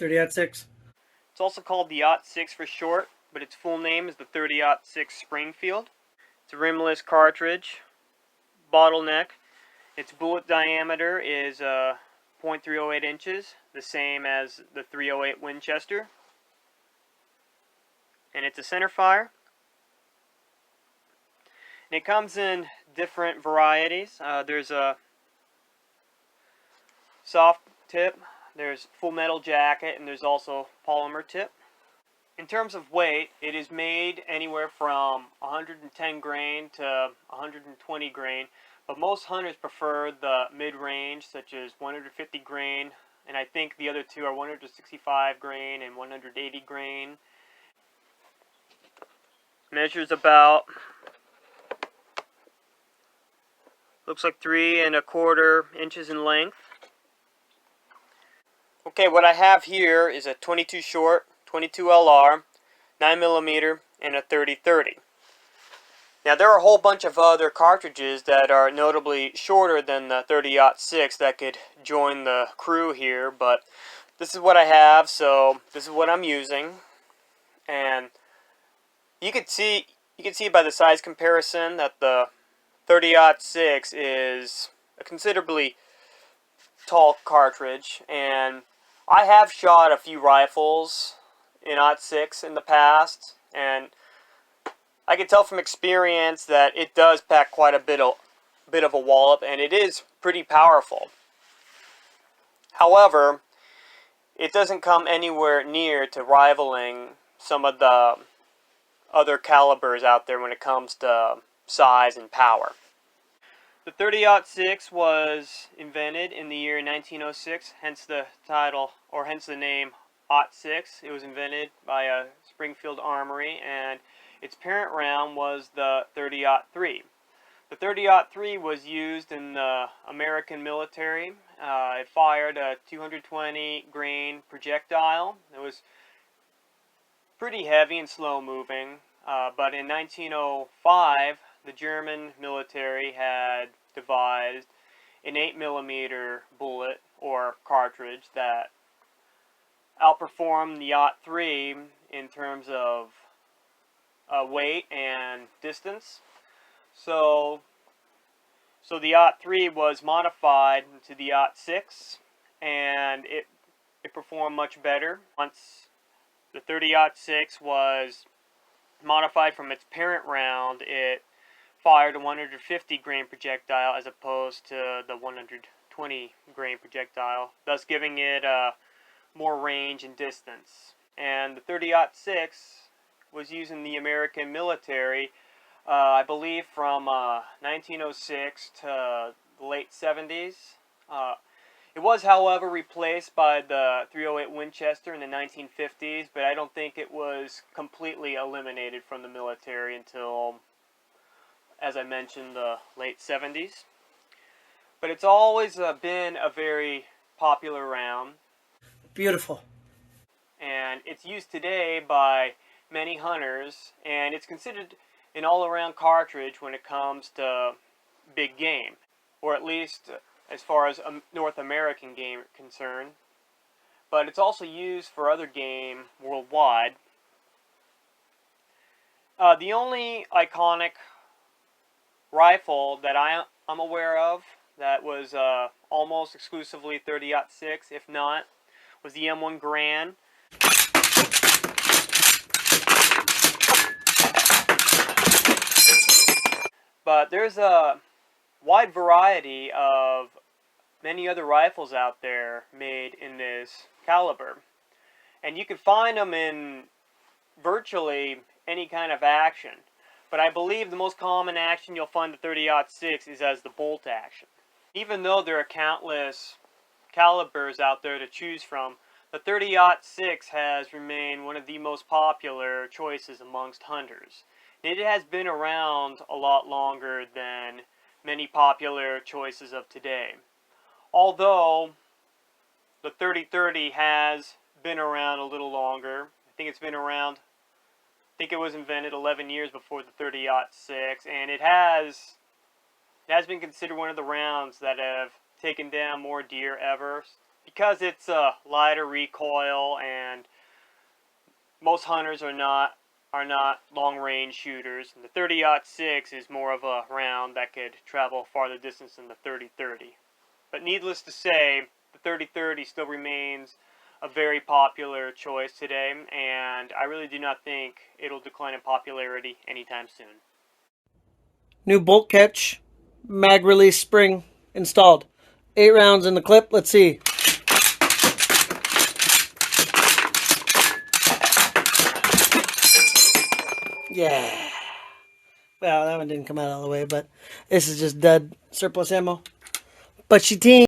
30-06. It's also called the '06 for short, but its full name is the 30-06 Springfield. It's a rimless cartridge, bottleneck. Its bullet diameter is .308 inches, the same as the .308 Winchester. And it's a centerfire. And it comes in different varieties. There's a soft tip, there's full metal jacket, and there's also polymer tip. In terms of weight, it is made anywhere from 110 grain to 120 grain, but most hunters prefer the mid-range, such as 150 grain, and I think the other two are 165 grain and 180 grain. Measures about, looks like 3¼ inches in length. Okay, what I have here is a 22 short, 22 LR, 9mm, and a 30-30. Now there are a whole bunch of other cartridges that are notably shorter than the 30-06 that could join the crew here, but this is what I have, so this is what I'm using. And you can see by the size comparison that the 30-06 is a considerably tall cartridge, and I have shot a few rifles in '06 in the past, and I can tell from experience that it does pack quite a bit of a wallop, and it is pretty powerful. However, it doesn't come anywhere near to rivaling some of the other calibers out there when it comes to size and power. The 30-06 was invented in the year 1906, hence the title, or hence the name '06. It was invented by a Springfield armory, and its parent round was the 30-03. The 30-03 was used in the American military. It fired a 220 grain projectile. It was pretty heavy and slow moving, but in 1905, the German military had devised an 8mm bullet or cartridge that outperformed the '03 in terms of weight and distance. So the '03 was modified to the '06, and it performed much better. Once the 30-06 was modified from its parent round, it fired a 150 grain projectile as opposed to the 120 grain projectile, thus giving it more range and distance. And the 30-06 was used in the American military, I believe from 1906 to the late 70s. It was, however, replaced by the .308 Winchester in the 1950s, but I don't think it was completely eliminated from the military until, as I mentioned, the late 70s. But it's always been a very popular round. Beautiful. And it's used today by many hunters, and it's considered an all-around cartridge when it comes to big game, or at least as far as North American game concerned. But it's also used for other game worldwide. The only iconic rifle that I'm aware of that was almost exclusively 30-06, if not, was the M1 Garand. But there's a wide variety of many other rifles out there made in this caliber, and you can find them in virtually any kind of action. But I believe the most common action you'll find the 30-06 is as the bolt action. Even though there are countless calibers out there to choose from, the 30-06 has remained one of the most popular choices amongst hunters. It has been around a lot longer than many popular choices of today. Although the 30-30 has been around a little longer. I think it's been around, I think it was invented 11 years before the 30-06, and it has been considered one of the rounds that have taken down more deer ever. because it's a lighter recoil, and most hunters are not long range shooters. And the 30-06 is more of a round that could travel farther distance than the 30-30. But needless to say, the 30-30 still remains a very popular choice today, and I really do not think it'll decline in popularity anytime soon. New bolt catch, mag release spring installed. 8 rounds in the clip. Let's see. Yeah. Well, that one didn't come out all the way, but this is just dud surplus ammo. But she team.